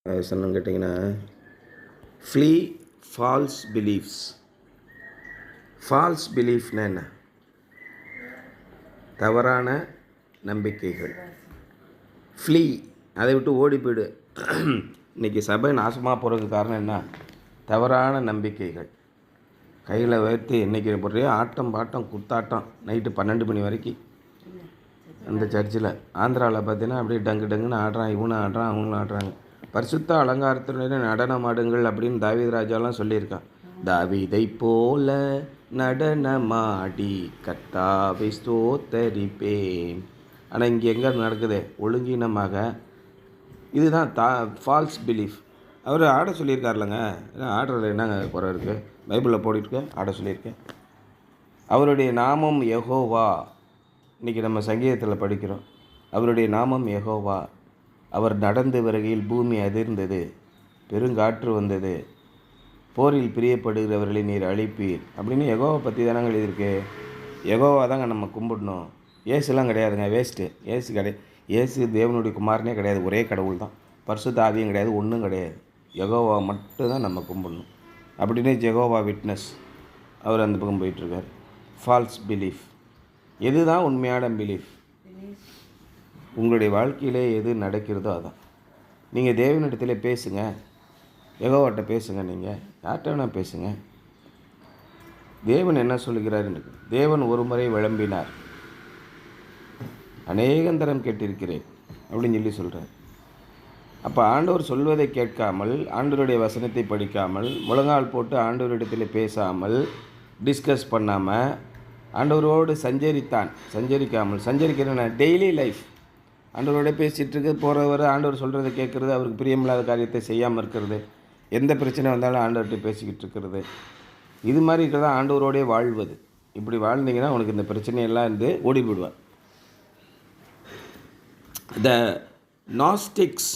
சொன்னோன்னு கேட்டிங்கன்னா, flea falls beliefs. Falls பிலீஃப்னா என்ன? தவறான நம்பிக்கைகள். ஃப்ளீ, அதை விட்டு ஓடி போய்டு. இன்றைக்கி சபை நாசமாக போகிறதுக்கு காரணம் என்ன? தவறான நம்பிக்கைகள். கையில் வைத்து இன்றைக்கி ஒரே ஆட்டம் பாட்டம் குத்தாட்டம் நைட்டு 12 மணி வரைக்கும் அந்த சர்ச்சில். ஆந்திராவில் பார்த்தீங்கன்னா அப்படியே டங்கு டங்குன்னு ஆடுறான், இவனும் ஆடுறான், அவங்களும் ஆடுறாங்க. பரிசுத்த அலங்காரத்தினுடைய நடனம் ஆடுங்கள் அப்படின்னு தாவீது ராஜாலாம் சொல்லியிருக்கான். தாவீதை போல நடனமாடி கர்த்தாவை ஸ்தோத்தரிப்பேன். ஆனால் இங்கே எங்கே நடக்குது? ஒழுங்கீனமாக. இதுதான் ஃபால்ஸ் பிலீஃப். அவர் ஆட சொல்லியிருக்காருலங்க. ஆடுறதுல என்னங்க குறை இருக்குது? பைபிளில் போட்டிருக்கேன், ஆட சொல்லியிருக்கேன். அவருடைய நாமம் யெகோவா. இன்றைக்கி நம்ம சங்கீதத்தில் படிக்கிறோம், அவருடைய நாமம் யெகோவா. அவர் நடந்து வருகையில் பூமி அதிர்ந்தது, பெருங்காற்று வந்தது, போரில் பிரியப்படுகிறவர்களை நீர் அழிப்பீர் அப்படின்னு யெகோவா பற்றி தானங்க எழுதியிருக்கு. யெகோவா தாங்க நம்ம கும்பிடணும். ஏசுலாம் கிடையாதுங்க, வேஸ்ட்டு. ஏசு கிடையாது. ஏசு தேவனுடைய குமாரனே கிடையாது, ஒரே கடவுள் தான். பரிசுத்த ஆவியும் கிடையாது, ஒன்றும் கிடையாது. யெகோவா மட்டும்தான் நம்ம கும்பிடணும் அப்படின்னு யெகோவா விட்னஸ் அவர் அந்த பக்கம் போயிட்டுருக்கார். Falls belief. எதுதான் உண்மையான பிலீஃப்? உங்களுடைய வாழ்க்கையிலே எது நடக்கிறதோ அதான். நீங்கள் தேவனிடத்தில் பேசுங்க, யெகோவாட்ட பேசுங்க. நீங்கள் யார்கிட்ட வேணால் பேசுங்க. தேவன் என்ன சொல்கிறார்? தேவன் ஒரு முறை விளம்பினார், அநேகந்தரம் கேட்டிருக்கிறேன் அப்படின்னு சொல்கிறார். அப்போ ஆண்டவர் சொல்வதை கேட்காமல், ஆண்டவருடைய வசனத்தை படிக்காமல், முழங்கால் போட்டு ஆண்டவரிடத்தில் பேசாமல், டிஸ்கஸ் பண்ணாமல், ஆண்டவரோடு சஞ்சரிக்கிற டெய்லி லைஃப் ஆண்டவரோட பேசிகிட்டு இருக்கு, போகிறவர் ஆண்டவர் சொல்கிறத கேட்குறது, அவருக்கு பிரியமில்லாத காரியத்தை செய்யாமல் இருக்கிறது, எந்த பிரச்சனை வந்தாலும் ஆண்டவர்கிட்ட பேசிக்கிட்டு இருக்கிறது, இது மாதிரி இருக்கிறதா ஆண்டவரோடே வாழ்வது. இப்படி வாழ்ந்தீங்கன்னா உனக்கு இந்த பிரச்சனையெல்லாம் இருந்து ஓடி போயிடுவார். The Gnostics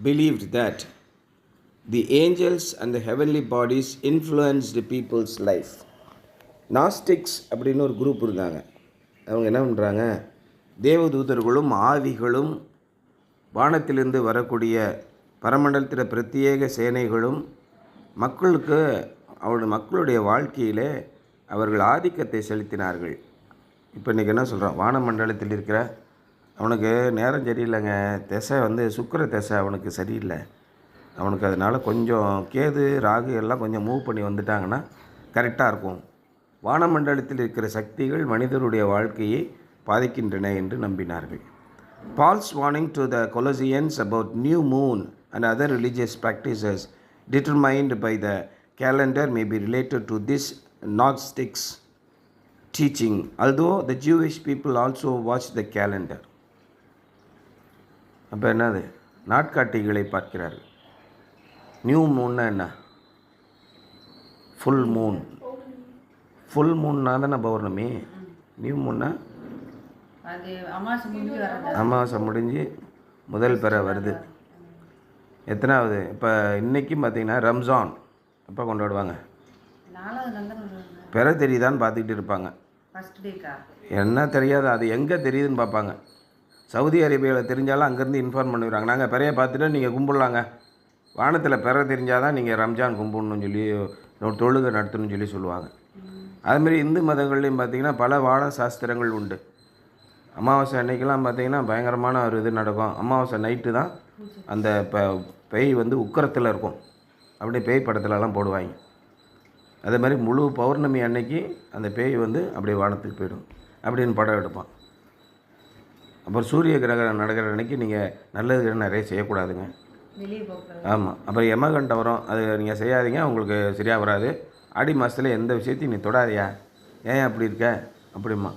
believed that the angels and the heavenly bodies influenced the people's life. Gnostics அப்படின்னு ஒரு குரூப் இருந்தாங்க. அவங்க என்ன பண்ணுறாங்க? தேவதூதர்களும் ஆவிகளும் வானத்திலிருந்து வரக்கூடிய பரமண்டலத்தில் பிரத்யேக சேனைகளும் மக்களுடைய வாழ்க்கையில் அவர்கள் ஆதிக்கத்தை செலுத்தினார்கள். இப்போ இன்றைக்கி என்ன சொல்கிறான்? வானமண்டலத்தில் இருக்கிற அவனுக்கு நேரம் சரியில்லைங்க, திசை சுக்கிர திசை அவனுக்கு சரியில்லை, அவனுக்கு அதனால் கொஞ்சம் கேது ராகு எல்லாம் கொஞ்சம் மூவ் பண்ணி வந்துட்டாங்கன்னா கரெக்டாக இருக்கும். வானமண்டலத்தில் இருக்கிற சக்திகள் மனிதருடைய வாழ்க்கையை பாதிக்கின்றன என்று நம்பினார்கள். Paul's warning to the Colossians about new moon and other religious practices determined by the calendar may be related to this Gnostics teaching, although the Jewish people also watched the calendar. அப்போ என்னது? நாட்காட்டிகளை பார்க்கிறார்கள். New மூன்னா என்ன? Full Moon. Full மூன்னா தானே பௌர்ணமி. New மூன்னா அமாவாசை முடிஞ்சு முதல் பிறை வருது. எத்தனாவது? இப்போ இன்றைக்கும் பார்த்திங்கன்னா ரம்ஜான் எப்போ கொண்டாடுவாங்க? பிறை தெரியுதான்னு பார்த்துக்கிட்டு இருப்பாங்க. என்ன தெரியாது, அது எங்கே தெரியுதுன்னு பார்ப்பாங்க. சவுதி அரேபியாவில் தெரிஞ்சாலும் அங்கேருந்து இன்ஃபார்ம் பண்ணிடுறாங்க, நாங்கள் பிறையை பார்த்துட்டு நீங்கள் கும்பிடலாங்க, வானத்தில் பிறை தெரிஞ்சால் தான் நீங்கள் ரம்ஜான் கும்பிடணும்னு சொல்லி தொழுகை நடத்தணும்னு சொல்லுவாங்க. அதுமாரி இந்து மதங்கள்லேயும் பார்த்திங்கன்னா பல வான சாஸ்திரங்கள் உண்டு. அமாவாசை அன்னைக்கெல்லாம் பார்த்திங்கன்னா பயங்கரமான ஒரு இது நடக்கும். அமாவாசை நைட்டு தான் அந்த பேய் உக்கரத்தில் இருக்கும், அப்படியே பேய் படத்துலலாம் போடுவாங்க. அதே மாதிரி முழு பௌர்ணமி அன்னைக்கு அந்த பேய் அப்படியே வானத்துக்கு போயிடும் அப்படின்னு படம் எடுப்பான். அப்புறம் சூரிய கிரகணம் நடக்கிற அன்றைக்கி நீங்கள் நல்லது நிறைய செய்யக்கூடாதுங்க. ஆமாம். அப்புறம் யமகண்டம் வரும், அது நீங்கள் செய்யாதீங்க, உங்களுக்கு சரியாக வராது. ஆடி மாதத்தில் எந்த விஷயத்தையும் நீ தொடாதியா, ஏன் அப்படி இருக்க அப்படிமா.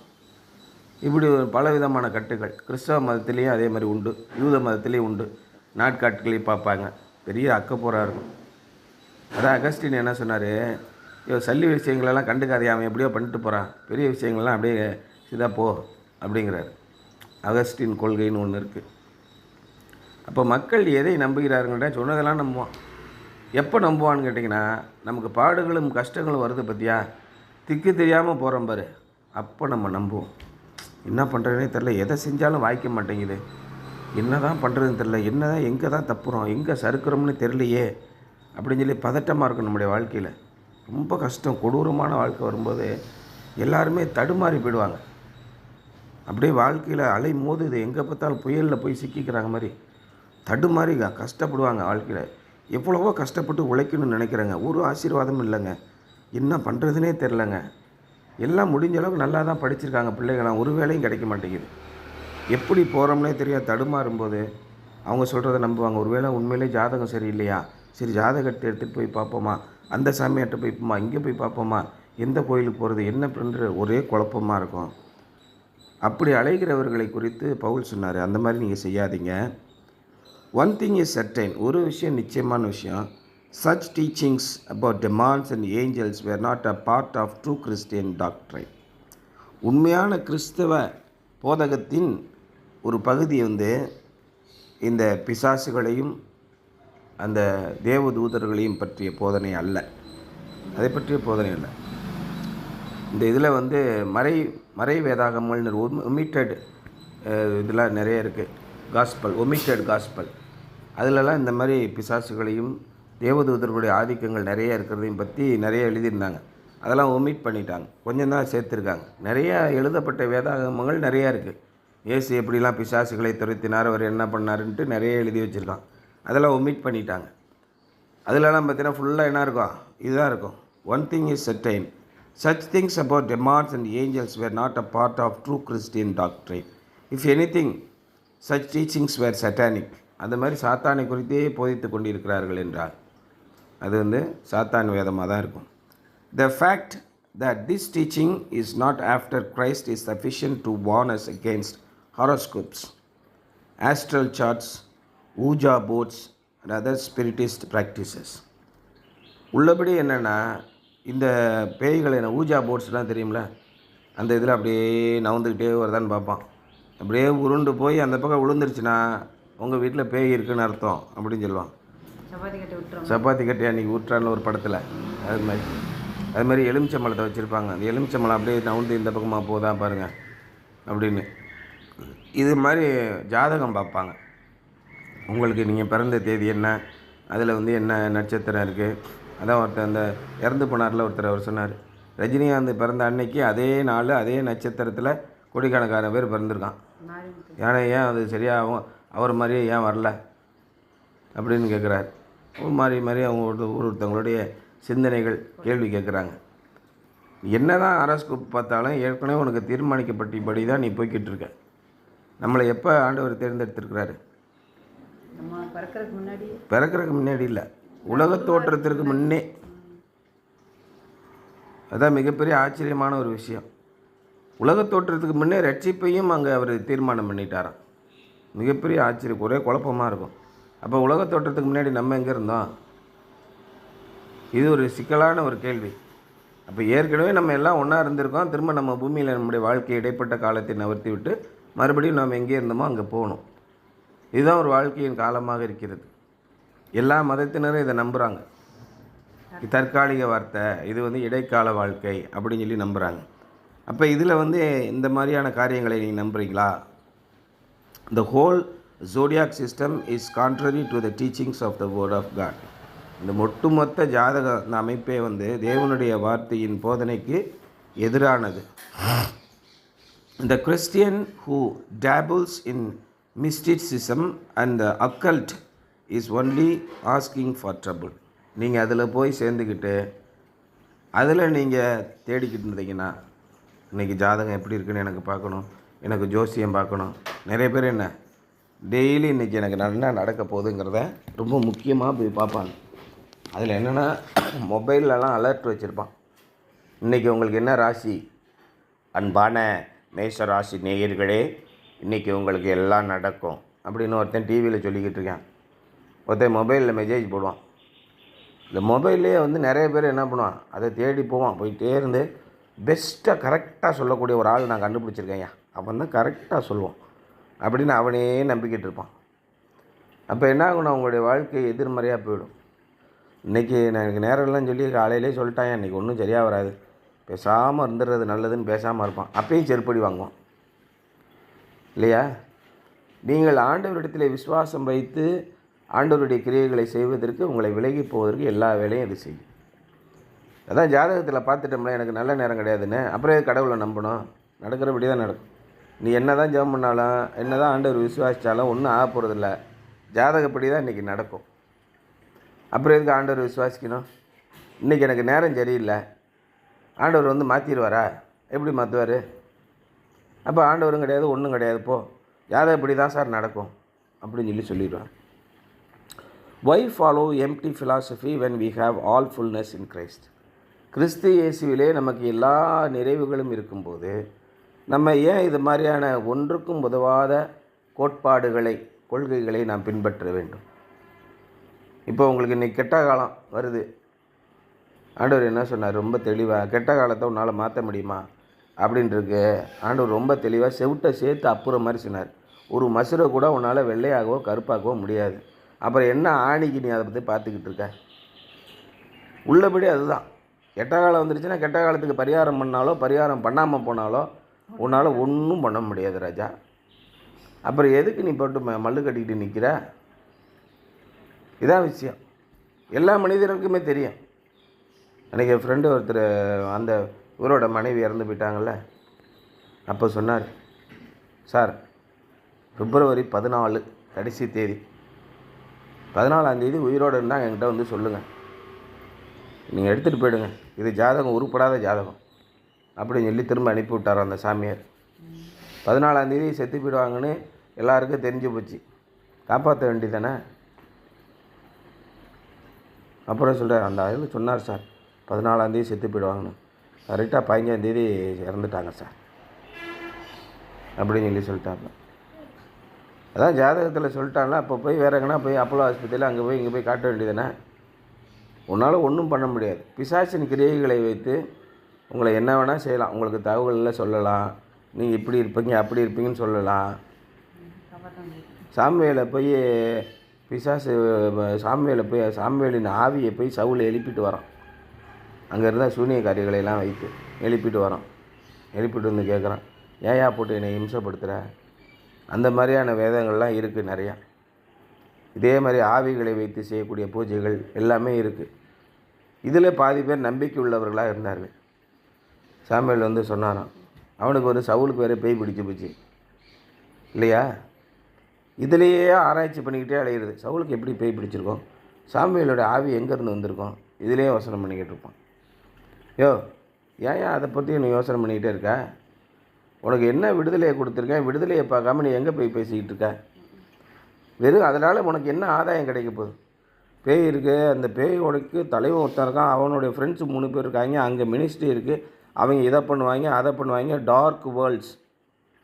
இப்படி பல விதமான கட்டுகள் கிறிஸ்தவ மதத்துலேயும் அதே மாதிரி உண்டு, யூத மதத்துலேயும் உண்டு. நாட்காட்டுகளையும் பார்ப்பாங்க, பெரிய அக்கப்போராக இருக்கும். அதான் அகஸ்டின் என்ன சொன்னார்? சல்லி விஷயங்களெல்லாம் கண்டுக்காதே, அவன் எப்படியோ பண்ணிட்டு போகிறான், பெரிய விஷயங்கள்லாம் அப்படியே சிதா போ அப்படிங்கிறார். அகஸ்டின் கொள்கைன்னு ஒன்று இருக்குது. அப்போ மக்கள் எதை நம்புகிறாருங்கிட்ட சொன்னதெல்லாம் நம்புவான். எப்போ நம்புவான்னு கேட்டிங்கன்னா, நமக்கு பாடுகளும் கஷ்டங்களும் வருது பற்றியா, திக்கு தெரியாமல் போகிறோம் பாரு, அப்போ நம்ம நம்புவோம். என்ன பண்ணுறதுனே தெரில, எதை செஞ்சாலும் வாய்க்க மாட்டேங்குது, என்ன தான் பண்ணுறதுன்னு தெரில, என்ன தான் எங்கே தான் தப்புறோம், எங்கே சறுக்கிறோம்னு தெரியலையே அப்படின்னு சொல்லி பதட்டமாக இருக்கும் நம்முடைய வாழ்க்கையில். ரொம்ப கஷ்டம், கொடூரமான வாழ்க்கை வரும்போது எல்லாருமே தடுமாறி போயிடுவாங்க. அப்படியே வாழ்க்கையில் அலை மோதுது, எங்கே பார்த்தாலும் புயலில் போய் சிக்கிக்கிறாங்க மாதிரி தடுமாறி கஷ்டப்படுவாங்க வாழ்க்கையில். எவ்வளவோ கஷ்டப்பட்டு உழைக்கணும்னு நினைக்கிறேங்க, ஒரு ஆசீர்வாதமும் இல்லைங்க. என்ன பண்ணுறதுனே தெரிலங்க. எல்லாம் முடிஞ்ச அளவுக்கு நல்லா தான் படிச்சிருக்காங்க பிள்ளைங்களாம், ஒரு வேலையும் கிடைக்க மாட்டேங்குது. எப்படி போகிறோம்னே தெரியாது தடுமாறும்போது அவங்க சொல்கிறத நம்புவாங்க. ஒரு வேளை உண்மையிலே ஜாதகம் சரியில்லையா, சரி ஜாதகத்தை எடுத்துகிட்டு போய் பார்ப்போமா, அந்த சாமியார்கிட்ட போய் பார்ப்போமா, இங்கே போய் பார்ப்போமா, எந்த கோயிலுக்கு போகிறது, என்ன பண்ணுற ஒரே குழப்பமாக இருக்கும். அப்படி அலைகிறவர்களை குறித்து பவுல் சொன்னார், அந்த மாதிரி நீங்கள் செய்யாதீங்க. ஒன் திங் இஸ் சர்டைன், ஒரு விஷயம் நிச்சயமான விஷயம், such teachings about demons and angels were not a part of true Christian doctrine. உண்மையான கிறிஸ்தவ போதகத்தின் ஒரு பகுதி இந்த பிசாசுகளையும் அந்த தேவதூதர்களையும் பற்றிய போதனை அல்ல, அதை பற்றிய போதனை அல்ல. இந்த இதில் மறை வேதாகமல்னு ஒமிட்டட் இதெல்லாம் நிறைய இருக்குது, காஸ்பல், ஒமிட்டட் காஸ்பல், அதிலலாம் இந்த மாதிரி பிசாசுகளையும் தேவதூதர்களுடைய ஆதிக்கங்கள் நிறைய இருக்கிறதையும் பற்றி நிறைய எழுதியிருந்தாங்க. அதெல்லாம் ஒமிட் பண்ணிட்டாங்க, கொஞ்சம் தான் சேர்த்துருக்காங்க. நிறையா எழுதப்பட்ட வேதாகமங்கள் நிறையா இருக்குது. இயேசு எப்படிலாம் பிசாசுகளை துரத்தினார், அவர் என்ன பண்ணாருன்ட்டு நிறைய எழுதி வச்சுருக்கான். அதெல்லாம் ஒமிட் பண்ணிட்டாங்க. அதிலலாம் பார்த்தீங்கன்னா ஃபுல்லாக என்ன இருக்கும், இதுதான் இருக்கும். One thing is certain, such things about demons and angels were not a part of true Christian doctrine. If anything, such teachings were satanic. அந்த மாதிரி சாத்தானை குறித்தே போதித்து கொண்டிருக்கிறார்கள் என்றால் அது சாத்தான் வேதமாக தான் இருக்கும். The fact that this teaching is not after Christ is sufficient to warn us against horoscopes, astral charts, Ouija boards and other spiritist practices. உள்ளபடி என்னென்னா, இந்த பேய்கள் என்ன ஊஜா போர்ட்ஸ்லாம் தெரியுமில்ல, அந்த இதில் அப்படியே நவுந்துக்கிட்டே வருதான்னு பார்ப்பான். அப்படியே உருண்டு போய் அந்த பக்கம் விழுந்துருச்சுன்னா உங்கள் வீட்டில் பேய் இருக்குதுன்னு அர்த்தம் அப்படின்னு சொல்லுவான். சப்பாத்தி கட்டி அன்றைக்கி ஊற்றான்னு ஒரு படத்தில் அது மாதிரி எலுமிச்சம்பழத்தை வச்சுருப்பாங்க. அந்த எலுமிச்சம்பழம் அப்படியே நவுந்து இந்த பக்கமாக போதா பாருங்கள் அப்படின்னு. இது மாதிரி ஜாதகம் பார்ப்பாங்க. உங்களுக்கு நீங்கள் பிறந்த தேதி என்ன, அதில் என்ன நட்சத்திரம் இருக்குது. அதான் ஒருத்தர் அந்த இறந்து போனார்ல ஒருத்தர், அவர் சொன்னார், ரஜினிகாந்த் பிறந்த அன்னைக்கு அதே நாள் அதே நட்சத்திரத்தில் கோடிக்கணக்கான பேர் பிறந்திருக்கான். ஏன் அது சரியாகும், அவர் மாதிரியே ஏன் வரல அப்படின்னு கேட்குறாரு. மாதிரி அவங்க ஒருத்தவங்களுடைய சிந்தனைகள் கேள்வி கேட்குறாங்க. என்ன தான் ஹாரோஸ்கோப் பார்த்தாலும் ஏற்கனவே உனக்கு தீர்மானிக்கப்பட்டபடி தான் நீ போய்கிட்டு இருக்க. நம்மளை எப்போ ஆண்டவர் தேர்ந்தெடுத்திருக்கிறாரு? பிறக்கிறதுக்கு முன்னாடி இல்லை, உலக தோற்றத்திற்கு முன்னே. அதான் மிகப்பெரிய ஆச்சரியமான ஒரு விஷயம். உலக தோற்றத்துக்கு முன்னே ரட்சிப்பையும் அங்கே அவர் தீர்மானம் பண்ணிட்டாராம். மிகப்பெரிய ஆச்சரியம், ஒரே குழப்பமாக இருக்கும். அப்போ உலக தோற்றத்துக்கு முன்னாடி நம்ம எங்கே இருந்தோம்? இது ஒரு சிக்கலான ஒரு கேள்வி. அப்போ ஏற்கனவே நம்ம எல்லாம் ஒன்றா இருந்திருக்கோம். திரும்ப நம்ம பூமியில் நம்முடைய வாழ்க்கை இடைப்பட்ட காலத்தை நகர்த்தி விட்டு மறுபடியும் நாம் எங்கே இருந்தோமோ அங்கே போகணும். இதுதான் ஒரு வாழ்க்கையின் காலமாக இருக்கிறது. எல்லா மதத்தினரும் இதை நம்புகிறாங்க. தற்காலிக வார்த்தை, இது இடைக்கால வாழ்க்கை அப்படின்னு சொல்லி நம்புகிறாங்க. அப்போ இதில் இந்த மாதிரியான காரியங்களை நீங்கள் நம்புறீங்களா? The whole zodiac system is contrary to the teachings of the word of God. இந்த ஒட்டுமொத்த ஜாதக அமைப்பே தேவனுடைய வார்த்தையின் போதனைக்கு எதிரானது. The Christian who dabbles in mysticism and the occult is only asking for trouble. நீங்கள் அதில் போய் சேர்ந்துக்கிட்டு அதில் நீங்கள் தேடிக்கிட்டு இருந்தீங்கன்னா, இன்றைக்கி ஜாதகம் எப்படி இருக்குன்னு எனக்கு பார்க்கணும், எனக்கு ஜோசியம் பார்க்கணும். நிறைய பேர் என்ன டெய்லி இன்றைக்கி எனக்கு என்ன நடக்க போகுதுங்கிறத ரொம்ப முக்கியமாக போய் பார்ப்பாங்க. அதில் என்னென்னா மொபைல்லலாம் அலர்ட் வச்சுருப்பான். இன்றைக்கி உங்களுக்கு என்ன ராசி, அன்பான மேஷ ராசி நேயர்களே, இன்றைக்கி உங்களுக்கு எல்லாம் நடக்கும் அப்படின்னு ஒருத்தன் டிவியில் சொல்லிக்கிட்டு இருக்கேன். ஒருத்தன் மொபைலில் மெசேஜ் போடுவான். இந்த மொபைல்லே நிறைய பேர் என்ன பண்ணுவான், அதை தேடி போவான். போயிட்டே இருந்து பெஸ்ட்டாக கரெக்டாக சொல்லக்கூடிய ஒரு ஆள் நான் கண்டுபிடிச்சிருக்கேன்யா, அவன் தான் கரெக்டாக சொல்லுவான் அப்படின்னு அவனே நம்பிக்கிட்டு இருப்பான். அப்போ என்ன ஆகணும், அவங்களுடைய வாழ்க்கை எதிர்மறையாக போயிடும். இன்றைக்கி எனக்கு நேரம்லாம் சொல்லி காலையிலே சொல்லிட்டான், இன்றைக்கி ஒன்றும் சரியாக வராது, பேசாமல் இருந்துடுறது நல்லதுன்னு பேசாமல் இருப்பான். அப்பயும் செருப்படி வாங்குவான் இல்லையா? நீங்கள் ஆண்டவரிடத்தில் விசுவாசம் வைத்து ஆண்டவருடைய கிரியைகளை செய்வதற்கு, உங்களை விலகி போவதற்கு எல்லா வேலையும் இது செய்யும். அதான் ஜாதகத்தில் பார்த்துட்டோம்ல, எனக்கு நல்ல நேரம் கிடையாதுன்னு, அப்புறம் கடவுளை நம்பணும். நடக்கிறபடி தான் நடக்கும். நீ என்ன தான் ஜெபம் பண்ணாலும், என்ன தான் ஆண்டவர் விசுவாசித்தாலும் ஒன்றும் ஆக போகிறதில்ல. ஜாதகப்படி தான் இன்றைக்கி நடக்கும். அப்புறம் எதுக்கு ஆண்டவர் விசுவாசிக்கணும்? இன்றைக்கி எனக்கு நேரம் சரியில்லை, ஆண்டவர் வந்து மாற்றிடுவாரா? எப்படி மாற்றுவார்? அப்போ ஆண்டவரும் கிடையாது, ஒன்றும் கிடையாது, போ, ஜாதகப்படி தான் சார் நடக்கும் அப்படின்னு சொல்லிடுவார். Why follow empty philosophy when we have all fullness in Christ? கிறிஸ்து இயேசுவிலே நமக்கு எல்லா நிறைவுகளும் இருக்கும்போது நம்ம ஏன் இது மாதிரியான ஒன்றுக்கும் உதவாத கோட்பாடுகளை, கொள்கைகளை நாம் பின்பற்ற வேண்டும்? இப்போ உங்களுக்கு இன்றைக்கி கெட்ட காலம் வருது. ஆண்டவர் என்ன சொன்னார்? ரொம்ப தெளிவாக, கெட்ட காலத்தை உன்னால் மாற்ற முடியுமா அப்படின்ட்டுருக்கு. ஆண்டவர் ரொம்ப தெளிவாக செவிட்டை சேர்த்து அப்புறம் மாதிரி சொன்னார். ஒரு மசுரை கூட உன்னால் வெள்ளையாகவோ கருப்பாகவோ முடியாது. அப்புறம் என்ன ஆணிக்கு நீ அதை பற்றி பார்த்துக்கிட்டு இருக்க? உள்ளபடி அதுதான். கெட்ட காலம் வந்துருச்சுன்னா கெட்ட காலத்துக்கு பரிகாரம் பண்ணாலோ பரிகாரம் பண்ணாமல் போனாலோ உன்னால் ஒன்றும் பண்ண முடியாது ராஜா. அப்புறம் எதுக்கு நீ போட்டு மல்லு கட்டிக்கிட்டு நிற்கிற? இதான் விஷயம். எல்லா மனிதர்களுக்குமே தெரியும். அன்றைக்கி என் ஃப்ரெண்டு ஒருத்தர், அந்த இவரோட மனைவி இறந்து போயிட்டாங்கள்ல, அப்போ சொன்னார், சார் பிப்ரவரி 14 கடைசி தேதி, 14ஆம் தேதி உயிரோடு இருந்தால் என்கிட்ட வந்து சொல்லுங்கள், நீங்கள் எடுத்துகிட்டு போயிடுங்க, இது ஜாதகம் உருப்படாத ஜாதகம் அப்படின்னு சொல்லி திரும்ப அனுப்பி விட்டார் அந்த சாமியார். 14ஆம் தேதி செத்து போயிடுவாங்கன்னு எல்லாருக்கும் தெரிஞ்சு போச்சு. காப்பாற்ற வேண்டியதானே? அப்புறம் சொல்கிறார், அந்த அதில் சொன்னார் சார் 14ஆம் தேதி செத்து போயிடுவாங்கன்னு, கரெக்டாக 15ஆம் தேதி இறந்துட்டாங்க சார் அப்படின்னு சொல்லிட்டாங்க. அதான் ஜாதகத்தில் சொல்லிட்டாங்களா, அப்போ போய் வேறு எங்கன்னா போய் அப்போலோ ஆஸ்பத்திரியில் அங்கே போய் இங்கே போய் காட்ட வேண்டியதானே? உன்னால் ஒன்றும் பண்ண முடியாது. பிசாசின் கிரியைகளை வைத்து உங்களை என்ன வேணால் செய்யலாம். உங்களுக்கு தகவலில் சொல்லலாம், நீங்கள் இப்படி இருப்பீங்க அப்படி இருப்பீங்கன்னு சொல்லலாம். சாமுவேலை போய் பிசாசு, சாமுவேலின் ஆவியை போய் சவுலை எழுப்பிட்டு வரோம். அங்கே இருந்தால் சூனிய காரியங்களையெல்லாம் வைத்து எழுப்பிட்டு வரோம். எழுப்பிட்டு வந்து கேட்குறான், ஏயா போட்டு என்னை இம்சப்படுத்துகிற? அந்த மாதிரியான வேதங்கள்லாம் இருக்குது நிறையா. இதே மாதிரி ஆவிகளை வைத்து செய்யக்கூடிய பூஜைகள் எல்லாமே இருக்குது. இதில் பாதி பேர் நம்பிக்கை உள்ளவர்களாக இருந்தார்கள். சாமுவேல் வந்து சொன்னாராம், அவனுக்கு ஒரு சவுலுக்கு வேறு பேய் பிடிச்சி போச்சு இல்லையா? இதிலேயே ஆராய்ச்சி பண்ணிக்கிட்டே அலையிறது. சவுலுக்கு எப்படி பேய் பிடிச்சிருக்கோம்? சாமுவேலோட ஆவி எங்கேருந்து வந்திருக்கோம்? இதிலே யோசனை பண்ணிக்கிட்டு இருப்பான். யோ, ஏன் அதை பற்றி நீ யோசனை பண்ணிக்கிட்டே இருக்க? உனக்கு என்ன விடுதலையை கொடுத்துருக்கேன்? விடுதலையை பார்க்காம நீ எங்கே போய் பேசிக்கிட்டு இருக்க? வெறும் அதனால் உனக்கு என்ன ஆதாயம் கிடைக்க போகுது? பேய் இருக்குது, அந்த பேயோடைக்கு தலைவன் ஒருத்தன் இருக்கான், அவனுடைய ஃப்ரெண்ட்ஸு 3 பேர் இருக்காங்க, அங்கே மினிஸ்ட்ரி இருக்குது, அவங்க இதை பண்ணுவாங்க அதை பண்ணுவாங்க. டார்க் வேர்ல்ட்ஸ்,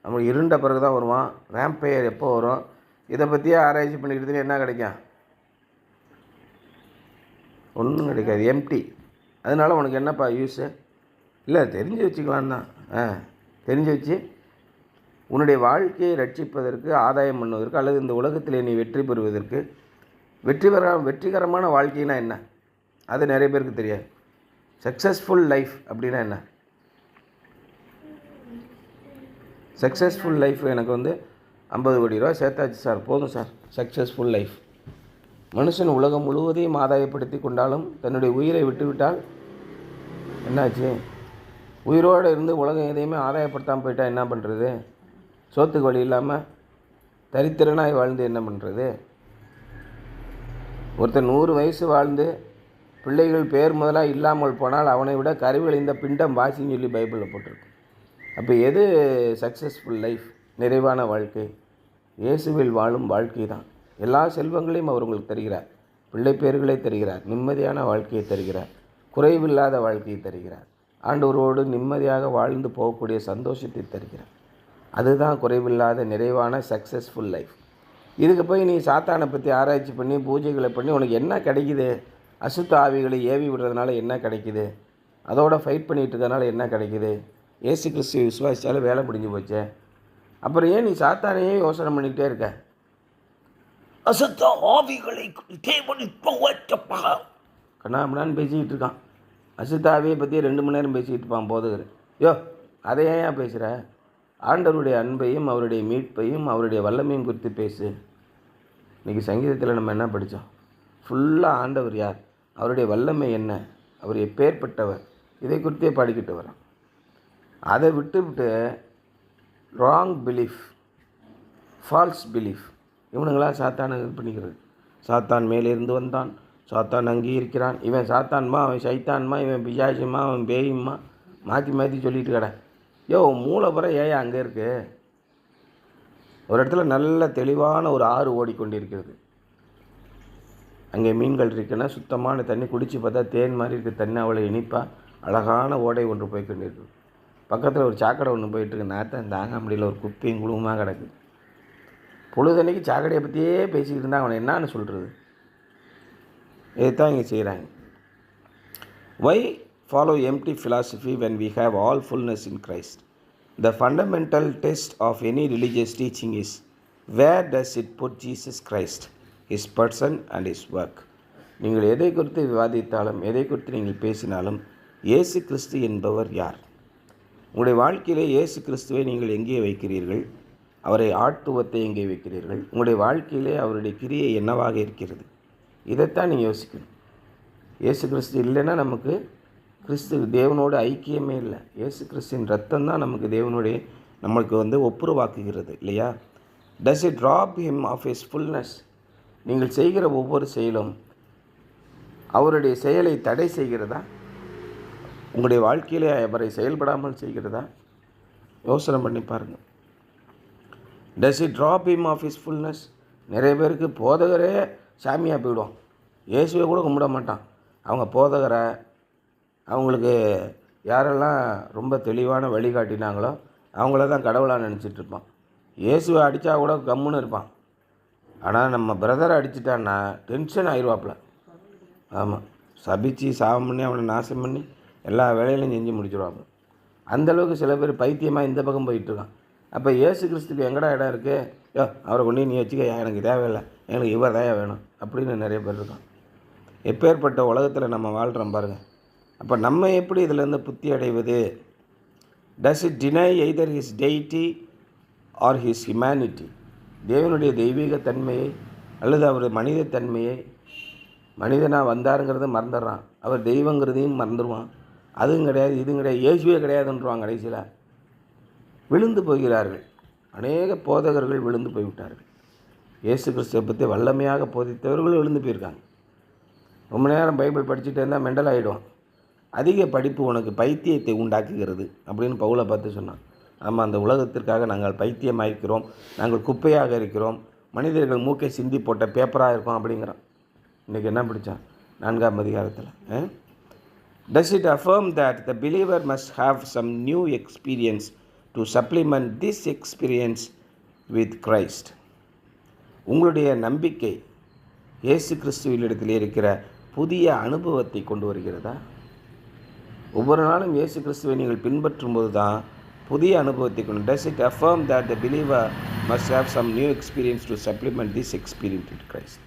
நம்ம இருண்ட பிறகு தான் வருவான். வேம்பயர் எப்போ வரும்? இதை பற்றியே ஆராய்ச்சி பண்ணிக்கிட்டு என்ன கிடைக்கும்? ஒன்றும் கிடைக்காது, எம்டி. அதனால் உனக்கு என்னப்பா யூஸு? இல்லை, தெரிஞ்சு வச்சுக்கலாம் தான். தெரிஞ்சு வச்சு உன்னுடைய வாழ்க்கையை ரட்சிப்பதற்கு, ஆதாயம் பண்ணுவதற்கு, அல்லது இந்த உலகத்தில் நீ வெற்றி பெறுவதற்கு, வெற்றிகரமான வாழ்க்கைனா என்ன? அது நிறைய பேருக்கு தெரியாது. சக்ஸஸ்ஃபுல் லைஃப் அப்படின்னா என்ன? சக்ஸஸ்ஃபுல் லைஃப் எனக்கு வந்து 50 கோடி ரூபா சேர்த்தாச்சு சார், போதும் சார் சக்ஸஸ்ஃபுல் லைஃப். மனுஷன் உலகம் முழுவதையும் ஆதாயப்படுத்தி கொண்டாலும் தன்னுடைய உயிரை விட்டுவிட்டால் என்னாச்சு? உயிரோடு இருந்து உலகம் எதையுமே ஆதாயப்படுத்தாமல் போயிட்டால் என்ன பண்ணுறது? சோத்துக்கு வழி இல்லாமல் தரித்திரனாய் வாழ்ந்து என்ன பண்ணுறது? ஒருத்தர் 100 வயசு வாழ்ந்து பிள்ளைகள் பேர் முதலாக இல்லாமல் போனால் அவனை விட கருவிழிந்த பிண்டம் வாசின்னு சொல்லி பைபிளில் போட்டிருக்கு. அப்போ எது சக்ஸஸ்ஃபுல் லைஃப், நிறைவான வாழ்க்கை? இயேசுவில் வாழும் வாழ்க்கை தான். எல்லா செல்வங்களையும் அவர் உங்களுக்கு தருகிறார், பிள்ளை பேர்களை தருகிறார், நிம்மதியான வாழ்க்கையை தருகிறார், குறைவில்லாத வாழ்க்கையை தருகிறார், ஆண்டவரோடு நிம்மதியாக வாழ்ந்து போகக்கூடிய சந்தோஷத்தை தருகிறார். அதுதான் குறைவில்லாத நிறைவான சக்ஸஸ்ஃபுல் லைஃப். இதுக்கு போய் நீ சாத்தானை பற்றி ஆராய்ச்சி பண்ணி பூஜைகளை பண்ணி உனக்கு என்ன கிடைக்குது? அசுத்த ஆவிகளை ஏவி விடுறதுனால என்ன கிடைக்குது? அதோட ஃபைட் பண்ணிகிட்டு இருக்கிறதுனால என்ன கிடைக்குது? ஏசு கிறிஸ்துவை விசுவாசித்தாலும் வேலை முடிஞ்சு போச்சே. அப்புறம் ஏன் நீ சாத்தானையே யோசனை பண்ணிக்கிட்டே இருக்க? அசுத்த ஆவிகளை கண்ணாமண்ணான்னு பேசிக்கிட்டு இருக்கான். அசுத்த ஆவியை பற்றி 2 மணி நேரம் பேசிக்கிட்டு இருப்பான் போதுகிற. யோ, அதை ஏன் பேசுகிற? ஆண்டவருடைய அன்பையும் அவருடைய மீட்பையும் அவருடைய வல்லமையும் குறித்து பேசு. இன்றைக்கி சங்கீதத்தில் நம்ம என்ன படித்தோம்? ஃபுல்லாக ஆண்டவர் யார், அவருடைய வல்லமை என்ன, அவர் எப்பேற்பட்டவர், இதை குறித்தே பாடிக்கிட்டு வரோம். அதை விட்டு ராங் பிலீஃப், ஃபால்ஸ் பிலீஃப், இவனுங்களாம் சாத்தானை இது பண்ணிக்கிறது. சாத்தான் மேலேருந்து வந்தான், சாத்தான் அங்கே இருக்கிறான், இவன் சாத்தான்மா, அவன் சைத்தான்மா, இவன் பிசாசுமா, அவன் பேயுமா, மாற்றி சொல்லிட்டு கடை. மூலப்புறம் ஏன் அங்கே இருக்கு? ஒரு இடத்துல நல்ல தெளிவான ஒரு ஆறு ஓடிக்கொண்டிருக்கிறது. அங்கே மீன்கள் இருக்குன்னா சுத்தமான தண்ணி, குடித்து பார்த்தா தேன் மாதிரி இருக்குது தண்ணி, அவ்வளோ இனிப்பாக அழகான ஓடை ஒன்று போய் கொண்டிருக்கு. பக்கத்தில் ஒரு சாக்கடை ஒன்று போயிட்டுருக்கு. நாத்தான் தாங்க முடியல, ஒரு குப்பையும் குழுவுமாக கிடக்குது. பொழுதன்னைக்கு சாக்கடையை பற்றியே பேசிக்கிட்டு இருந்தால் அவனை என்னான்னு சொல்கிறது? இதைத்தான் இங்கே செய்கிறாங்க. Why follow empty philosophy when we have all fullness in Christ? The fundamental test of any religious teaching is, where does it put Jesus Christ, His person and His work? நீங்கள் எதை குறித்து விவாதித்தாலும், எதை குறித்து நீங்கள் பேசினாலும், இயேசு கிறிஸ்து என்பவர் யார்? உங்களுடைய வாழ்க்கையிலே இயேசு கிறிஸ்துவை நீங்கள் எங்கே வைக்கிறீர்கள்? அவரை ஆட்டுவத்தை எங்கே வைக்கிறீர்கள்? உங்களுடைய வாழ்க்கையிலே அவருடைய கிரியை என்னவாக இருக்கிறது? இதைத்தான் நீங்கள் யோசிக்கணும். இயேசு கிறிஸ்து இல்லைன்னா நமக்கு தேவனோட ஐக்கியமே இல்லை. இயேசு கிறிஸ்துவின் ரத்தம் தான் நமக்கு தேவனுடைய நம்மளுக்கு ஒப்புரவாக்குகிறது இல்லையா? Does it rob him of his fullness? நீங்கள் செய்கிற ஒவ்வொரு செயலும் அவருடைய செயலை தடை செய்கிறதா? உங்களுடைய வாழ்க்கையிலே அவரை செயல்படாமல் செய்கிறதா? யோசனை பண்ணி பாருங்கள். Does it rob him of his fullness? நிறைய பேருக்கு போதகரே சாமியாக போயிடுவோம், இயேசுவை கூட கும்பிட மாட்டான். அவங்க போதகரை, அவங்களுக்கு யாரெல்லாம் ரொம்ப தெளிவான வழிகாட்டினாங்களோ அவங்கள தான் கடவுளாக நினச்சிட்ருப்பான். இயேசுவை அடித்தா கூட கம்முன்னு இருப்பான். ஆனால் நம்ம பிரதரை அடிச்சிட்டான்னா டென்ஷன் ஆயிடுவாப்புல. ஆமாம், சபிச்சு சாபம் பண்ணி அவனை நாசம் பண்ணி எல்லா வேலையிலையும் செஞ்சு முடிச்சிடுவாங்க. அந்தளவுக்கு சில பேர் பைத்தியமாக இந்த பக்கம் போயிட்டுருக்கான். அப்போ இயேசு கிறிஸ்துக்கு எங்கடா இடம் இருக்குது? அவரை கொண்டு நீ வச்சுக்க, எனக்கு தேவையில்லை, எனக்கு இவர் தயா வேணும் அப்படின்னு நிறைய பேர் இருக்கான். எப்பேற்பட்ட உலகத்தில் நம்ம வாழ்கிறோம் பாருங்கள். அப்போ நம்ம எப்படி இதிலேருந்து புத்தி அடைவது? Does it deny either his deity or his humanity? தேவனுடைய தெய்வீக தன்மையை அல்லது அவர் மனித தன்மையை, மனிதனாக வந்தாருங்கிறத மறந்துடுறான், அவர் தெய்வங்கிறதையும் மறந்துடுவான். அதுவும் கிடையாது, இதுவும் கிடையாது, இயேசுவே கிடையாதுன்றான். கடைசியில் விழுந்து போகிறார்கள். அநேக போதகர்கள் விழுந்து போய்விட்டார்கள். இயேசு கிறிஸ்துவை பற்றி வல்லமையாக போதித்தவர்கள் விழுந்து போயிருக்காங்க. ரொம்ப நேரம் பைபிள் படிச்சுட்டு இருந்தால் மெண்டல் ஆகிடும். அதிக படிப்பு உனக்கு பைத்தியத்தை உண்டாக்குகிறது அப்படின்னு பவுலை பார்த்து சொன்னான். நம்ம அந்த உலகத்திற்காக நாங்கள் பைத்தியமாயிருக்கிறோம், நாங்கள் குப்பையாக இருக்கிறோம், மனிதர்கள் மூக்கை சிந்தி போட்ட பேப்பராக இருக்கோம் அப்படிங்கிறான். இன்றைக்கி என்ன பிடிச்சான் 4ஆம் அதிகாரத்தில்? Does it affirm that the believer must have some new experience to supplement this experience with Christ? உங்களுடைய நம்பிக்கை இயேசு கிறிஸ்துவினிடத்தில் இருக்கிற புதிய அனுபவத்தை கொண்டு வருகிறதா? ஒவ்வொரு நாளும் இயேசு கிறிஸ்துவை நீங்கள் பின்பற்றும் போது தான் புதிய அனுபவத்தை கொண்டு. Does it affirm that the believer must have some new experience to supplement this experience with Christ?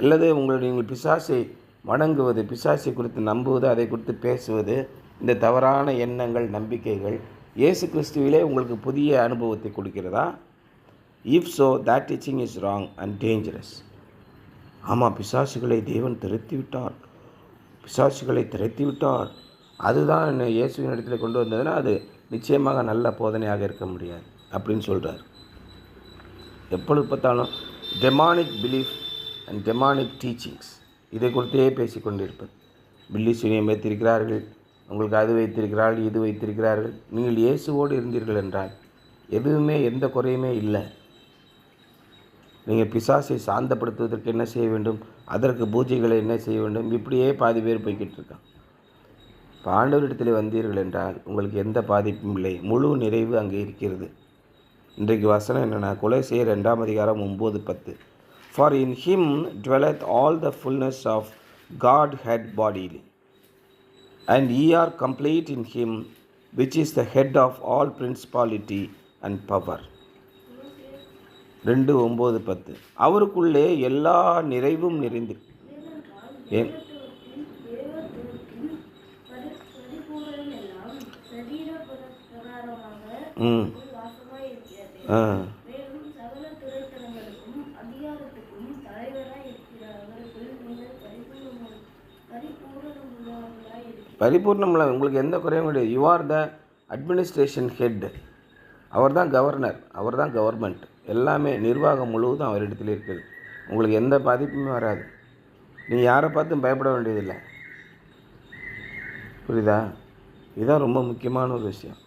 அல்லது நீங்கள் பிசாசை வணங்குவது, பிசாசை குறித்து நம்புவது, அதை குறித்து பேசுவது, இந்த தவறான எண்ணங்கள், நம்பிக்கைகள் இயேசு கிறிஸ்துவிலே உங்களுக்கு புதிய அனுபவத்தை கொடுக்கிறதா? If so, that teaching is wrong and dangerous. ஆமாம், பிசாசுகளை தேவன் திரட்டிவிட்டார், பிசாசுகளை திரட்டிவிட்டார், அதுதான் என்னை இயேசுவின் இடத்துல கொண்டு வந்ததுன்னா அது நிச்சயமாக நல்ல போதனையாக இருக்க முடியாது அப்படின்னு சொல்கிறார். எப்பொழுது பார்த்தாலும் demonic belief and demonic teachings இதை குறித்தே பேசிக்கொண்டிருப்பது. பில்லி சுனியம் வைத்திருக்கிறார்கள், உங்களுக்கு அது வைத்திருக்கிறார்கள், இது வைத்திருக்கிறார்கள். நீங்கள் இயேசுவோடு இருந்தீர்கள் என்றால் எதுவுமே எந்த குறையுமே இல்லை. நீங்கள் பிசாசை சாந்தப்படுத்துவதற்கு என்ன செய்ய வேண்டும், அதற்கு பூஜைகளை என்ன செய்ய வேண்டும், இப்படியே பாதி பேர் போய்கிட்டு இருக்கான். இப்போ ஆண்டவரிடத்தில் வந்தீர்கள் என்றால் உங்களுக்கு எந்த பாதிப்பும் இல்லை, முழு நிறைவு அங்கே இருக்கிறது. இன்றைக்கு வசனம் என்னென்னா, கொலோசியர் 2ஆம் அதிகாரம் 9-10. For in him dwelleth all the fullness of Godhead bodily, and ye are complete in him, which is the head of all principality and power. 2:9-10. அவருக்குள்ளே எல்லா நிறைவும் நிறைந்து ஏன் ஆ மேலும் சகல துரைத்தனங்களுக்கும் அதிகாரத்துக்கும் தலைவராய் இருக்கிற அவருக்குள் நீங்கள் பரிபூரணமுள்ளவர்களாய் இருக்கிறீர்கள். பரிபூர்ணமில்ல, உங்களுக்கு எந்த குறையும் கிடையாது. You are the administration head. அவர் தான் கவர்னர், அவர் தான் கவர்மெண்ட். எல்லாமே நிர்வாகம் முழுவதும் அவரிடத்தில் இருக்குது. உங்களுக்கு எந்த பாதிப்புமே வராது. நீங்கள் யாரை பார்த்தும் பயப்பட வேண்டியதில்லை. புரியுதா? இதுதான் ரொம்ப முக்கியமான ஒரு விஷயம்.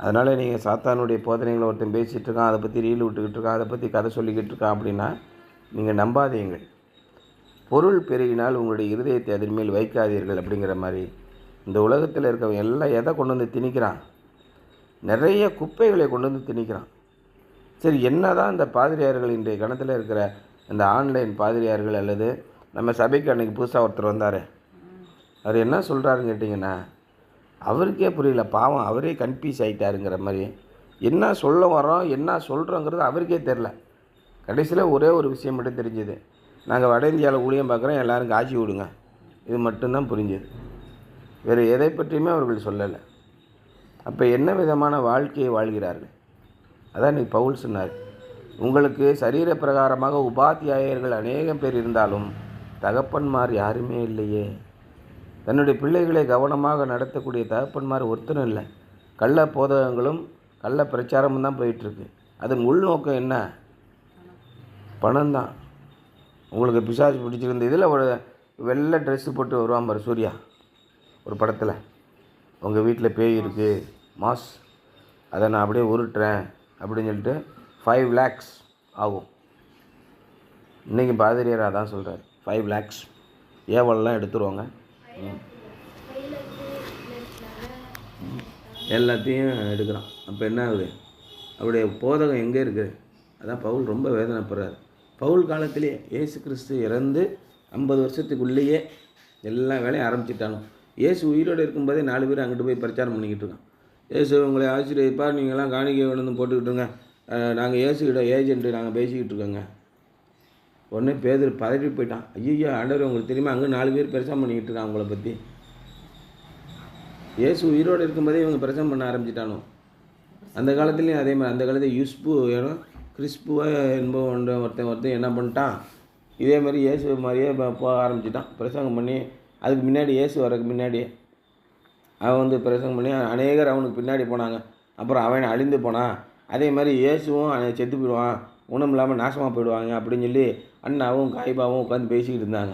அதனால் நீங்கள் சாத்தானுடைய போதனைகளை ஒருத்தன் பேசிகிட்டு இருக்கான், அதை பற்றி ரீல் விட்டுக்கிட்டு இருக்கான், அதை பற்றி கதை சொல்லிக்கிட்டு இருக்கான் அப்படின்னா நீங்கள் நம்பாதீங்கள். பொருள் பெருகினால் உங்களுடைய இருதயத்தை அதன் மேல் வைக்காதீர்கள் அப்படிங்கிற மாதிரி இந்த உலகத்தில் இருக்கவங்க எல்லாம் எதை கொண்டு வந்து திணிக்கிறான்? நிறைய குப்பைகளை கொண்டு வந்து திணிக்கிறான். சரி, என்ன தான் இந்த பாதிரியார்கள் இன்றைய கணத்தில் இருக்கிற இந்த ஆன்லைன் பாதிரியார்கள் அல்லது நம்ம சபைக்கு அன்றைக்கி புதுசாக ஒருத்தர் வந்தார், அவர் என்ன சொல்கிறாருன்னு கேட்டிங்கன்னா அவருக்கே புரியல. பாவம், அவரே கன்ஃபியூஸ் ஆகிட்டாருங்கிற மாதிரி. என்ன சொல்ல வரோம், என்ன சொல்கிறோங்கிறது அவருக்கே தெரில. கடைசியில் ஒரே ஒரு விஷயம் மட்டும் தெரிஞ்சுது, நாங்கள் வட இந்தியாவில் ஊழியம் பார்க்குறோம், எல்லோரும் காட்சி விடுங்க. இது மட்டும்தான் புரிஞ்சுது. வேறு எதை பற்றியுமே அவர்கள் சொல்லலை. அப்போ என்ன விதமான வாழ்க்கையை வாழ்கிறார்கள்? அதான் இன்றைக்கி பவுல் சொன்னார், உங்களுக்கு சரீர பிரகாரமாக உபாத்தியாயர்கள் அநேகம் பேர் இருந்தாலும் தகப்பன்மார் யாருமே இல்லையே. தன்னுடைய பிள்ளைகளை கவனமாக நடத்தக்கூடிய தகப்பன்மார் ஒருத்தரும் இல்லை. கள்ள போதகங்களும் கள்ள பிரச்சாரமும் தான் போயிட்டுருக்கு. அதன் உள்நோக்கம் என்ன? பணம் தான். உங்களுக்கு பிசாசு பிடிச்சிருந்த இதில் ஒரு வெள்ளை ட்ரெஸ்ஸு போட்டு வருவான் பாரு சூர்யா ஒரு படத்தில், உங்கள் வீட்டில் பேய் இருக்குது மாஸ், அதை நான் அப்படியே உருட்டுறேன் அப்படின்னு சொல்லிட்டு 5 lakhs ஆகும். இன்றைக்கி பாதிரியார் அதான் சொல்கிறார், 5 lakhs ஏவல்லாம் எடுத்துருவாங்க, எல்லாத்தையும் எடுக்கிறான். அப்போ என்ன ஆகுது? அவருடைய போதகம் எங்கே இருக்குது? அதான் பவுல் ரொம்ப வேதனைப்படுறார். பவுல் காலத்திலே இயேசு கிறிஸ்து இறந்து 50 வருஷத்துக்குள்ளேயே எல்லா வேலையும் ஆரம்பிச்சிட்டானோ. இயேசு உயிரோடு இருக்கும்போதே 4 பேர் அங்கிட்டு போய் பிரச்சாரம் பண்ணிக்கிட்டு இருக்கான். இயேசு உங்களை ஆச்சரியப்பார், நீங்கள்லாம் காணிக்கை வேணும்னு போட்டுக்கிட்டுருங்க, நாங்கள் இயேசுகிட்ட ஏஜென்ட்டு, நாங்கள் பேசிக்கிட்டு இருக்கோங்க. உடனே பேதர் பதறி போயிட்டான். ஐயோ ஆண்டவர், உங்களுக்கு தெரியுமா அங்கே 4 பேர் பிரச்சாரம் பண்ணிக்கிட்டு இருக்கான் உங்களை பற்றி. இயேசு உயிரோடு இருக்கும்போதே இவங்க பிரச்சாரம் பண்ண ஆரம்பிச்சிட்டானோ. அந்த காலத்துலேயும் அதே மாதிரி. அந்த காலத்தில் யுஸ்பு ஏன்னா கிறிஸ்புவா என்பவன் ஒருத்தன் என்ன பண்ணிட்டான், இதே மாதிரி இயேசு மாதிரியே போக ஆரம்பிச்சிட்டான். பிரசங்கம் பண்ணி அதுக்கு முன்னாடி இயேசு வரதுக்கு முன்னாடியே அவன் பிரசங்கம் பண்ணி அநேகர் அவனுக்கு பின்னாடி போனாங்க. அப்புறம் அவன் அழிந்து போனான். அதே மாதிரி இயேசுவும் செத்து போயிடுவான், உணவு இல்லாமல் நாசமாக போயிடுவாங்க அப்படின்னு சொல்லி அண்ணாவும் காய்பாவும் உட்காந்து பேசிக்கிட்டு இருந்தாங்க.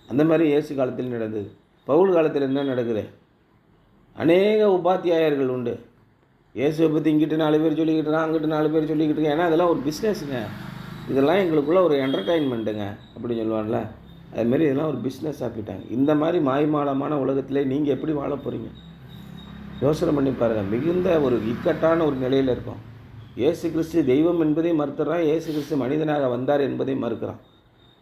அந்த மாதிரி இயேசு காலத்தில் நடந்தது. பவுல் காலத்தில் என்ன நடக்குது? அநேக உபாத்தியாயர்கள் உண்டு. இயேசுவை பற்றி இங்கிட்டு 4 பேர் சொல்லிக்கிட்டு இருக்கான், அங்கிட்டு 4 பேர் சொல்லிக்கிட்டு இருக்கேன். ஏன்னா அதெல்லாம் ஒரு பிஸ்னஸுங்க, இதெல்லாம் எங்களுக்குள்ள ஒரு என்டர்டெயின்மெண்ட்டுங்க அப்படின்னு சொல்லுவான்ல, அதுமாரி இதெல்லாம் ஒரு பிஸ்னஸ் ஆக்கிட்டாங்க. இந்த மாதிரி மாய்மாலமான உலகத்திலே நீங்கள் எப்படி வாழ போகிறீங்க யோசனை பண்ணி பாருங்கள். மிகுந்த ஒரு இக்கட்டான ஒரு நிலையில் இருக்கும். இயேசு கிறிஸ்து தெய்வம் என்பதை மறுத்துறான், இயேசு கிறிஸ்து மனிதனாக வந்தார் என்பதை மறுக்கிறான்.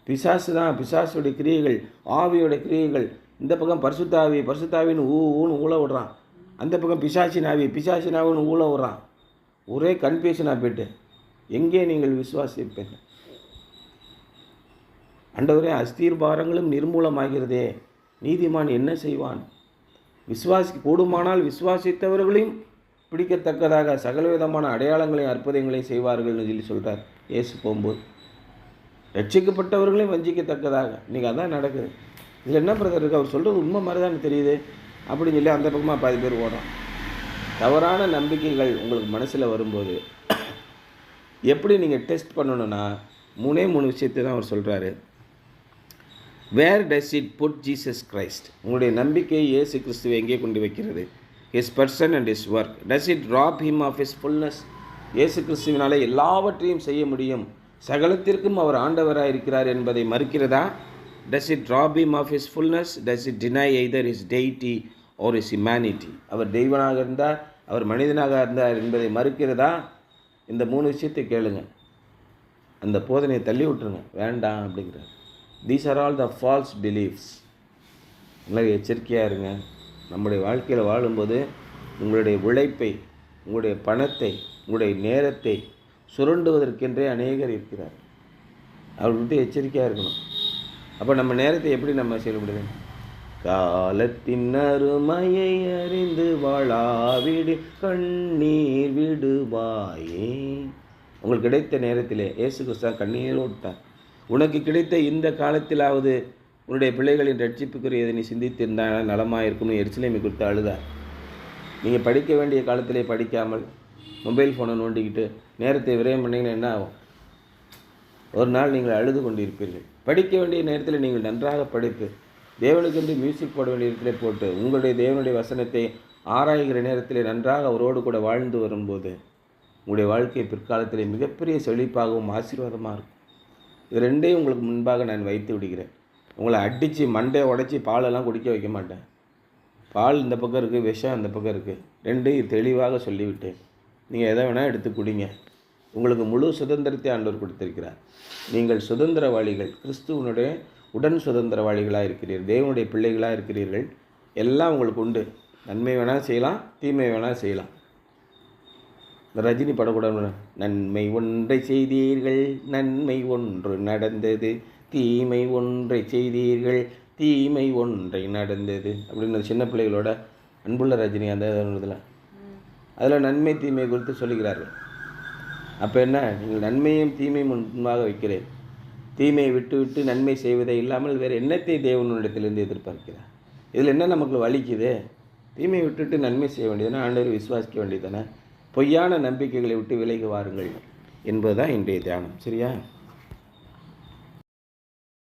பிசாசு தான், பிசாசுடைய கிரியைகள், ஆவியோடைய கிரியைகள். இந்த பக்கம் பரிசுத்தாவின்னு ஊன்னு ஊழ விடுறான், அந்த பக்கம் பிசாசினாவின்னு ஊழ விடுறான். ஒரே கன்ஃபியூஷனாக போய்ட்டு எங்கே நீங்கள் விசுவாசிப்பீர்கள்? ஆண்டவரே, அஸ்தீர் பாரங்களும் நிர்மூலமாகிறதே, நீதிமான் என்ன செய்வான்? கூடுமானால் விசுவாசித்தவர்களையும் பிடிக்கத்தக்கதாக சகலவிதமான அடையாளங்களையும் அற்புதங்களையும் செய்வார்கள்னு சொல்லி சொல்கிறார் இயேசு போகும்போது. ரட்சிக்கப்பட்டவர்களையும் வஞ்சிக்கத்தக்கதாக. இன்றைக்கி அதான் நடக்குது. இதில் என்ன பிரதர் இருக்குது? அவர் சொல்கிறது உண்மை மாதிரி தான் தெரியுது அப்படின்னு சொல்லி அந்த பக்கமாக 10 பேர் ஓடும். தவறான நம்பிக்கைகள் உங்களுக்கு மனசில் வரும்போது எப்படி நீங்கள் டெஸ்ட் பண்ணணுன்னா 3 விஷயத்தை தான் அவர் சொல்கிறாரு. Where does it put Jesus Christ? உங்களுடைய நம்பிக்கை இயேசு கிறிஸ்துவை எங்கே கொண்டு வைக்கிறது? His person and his work. Does it rob him of his fullness? இயேசு கிறிஸ்துவினாலே எல்லாவற்றையும் செய்ய முடியும், சகலத்திற்கும் அவர் ஆண்டவராக இருக்கிறார் என்பதை மறுக்கிறதா? Does it rob him of his fullness? Does it deny either his deity or his humanity? அவர் தெய்வனாக இருந்தார், அவர் மனிதனாக இருந்தார் என்பதை மறுக்கிறதா? இந்த 3 விஷயத்தை கேளுங்க. அந்த போதனையை தள்ளி விட்டுருங்க, வேண்டாம் அப்படிங்கிறார். These are all the false beliefs. நல்லா எச்சரிக்கையாக இருங்க. நம்முடைய வாழ்க்கையில் வாழும்போது உங்களுடைய உழைப்பை, உங்களுடைய பணத்தை, உங்களுடைய நேரத்தை சுரண்டுவதற்கென்றே அநேகர் இருக்கிறார். அவர்கிட்ட எச்சரிக்கையாக இருக்கணும். அப்போ நம்ம நேரத்தை எப்படி நம்ம செயல்படுது? காலத்தின் அருமையை அறிந்து வாழாவிடு கண்ணீர் விடுவாயே. உங்களுக்கு கிடைத்த நேரத்திலே இயேசு கிறிஸ்து கண்ணீர் விட்டார். உனக்கு கிடைத்த இந்த காலத்திலாவது உன்னுடைய பிள்ளைகளின் ரட்சிப்புக்குரியதை நீ சிந்தித்திருந்தால் நலமாக இருக்கும்னு எரிச்சலைமை கொடுத்து அழுதார். நீங்கள் படிக்க வேண்டிய காலத்திலே படிக்காமல் மொபைல் ஃபோனை நோண்டிக்கிட்டு நேரத்தை விரயம் பண்ணிங்கன்னா என்ன ஆகும்? ஒரு நாள் நீங்கள் அழுது கொண்டு இருப்பீர்கள். படிக்க வேண்டிய நேரத்தில் நீங்கள் நன்றாக படித்து தேவனுக்கென்று மியூசிக் போட வேண்டிய இடத்துல போட்டு உங்களுடைய தேவனுடைய வசனத்தை ஆராய்கிற நேரத்தில் நன்றாக அவரோடு கூட வாழ்ந்து வரும்போது உங்களுடைய வாழ்க்கை பிற்காலத்திலே மிகப்பெரிய செழிப்பாகவும் ஆசீர்வாதமாக இருக்கும். இது ரெண்டையும் உங்களுக்கு முன்பாக நான் வைத்து விடுகிறேன். உங்களை அடித்து மண்டையை உடைச்சி பாலெல்லாம் குடிக்க வைக்க மாட்டேன். பால் இந்த பக்கம் இருக்குது, விஷம் அந்த பக்கம் இருக்குது. ரெண்டையும் தெளிவாக சொல்லிவிட்டேன். நீங்கள் எதை வேணால் எடுத்து குடிங்க. உங்களுக்கு முழு சுதந்திரத்தை ஆண்டவர் கொடுத்திருக்கிறார். நீங்கள் சுதந்திரவாளிகள், கிறிஸ்துவனுடைய உடன் சுதந்திரவாளிகளாக இருக்கிறீர்கள், தேவனுடைய பிள்ளைகளாக இருக்கிறீர்கள். எல்லாம் உங்களுக்கு உண்டு. நன்மை வேணால் செய்யலாம், தீமை வேணால் செய்யலாம். இந்த ரஜினி படக்கூடாது. நன்மை ஒன்றை செய்தீர்கள், நன்மை ஒன்று நடந்தது, தீமை ஒன்றை செய்தீர்கள், தீமை ஒன்றை நடந்தது அப்படின்னு சின்ன பிள்ளைகளோட அன்புள்ள ரஜினி அந்த இதில் அதில் நன்மை தீமை குறித்து சொல்லுகிறார்கள். அப்போ என்ன, நீங்கள் நன்மையும் தீமையும் முன்பாக வைக்கிறேன். தீமையை விட்டு விட்டு நன்மை செய்வதை இல்லாமல் வேறு என்னத்தை தேவனிடத்திலிருந்து எதிர்பார்க்கிறார்? இதில் என்ன நமக்கு வலிக்குது? தீமையை விட்டுவிட்டு நன்மை செய்ய வேண்டியதுனா ஆண்டவரை விசுவாசிக்க வேண்டியதானே. பொய்யான நம்பிக்கைகளை விட்டு விலகி வாருங்கள் என்பதுதான் இன்றைய தியானம். சரியா?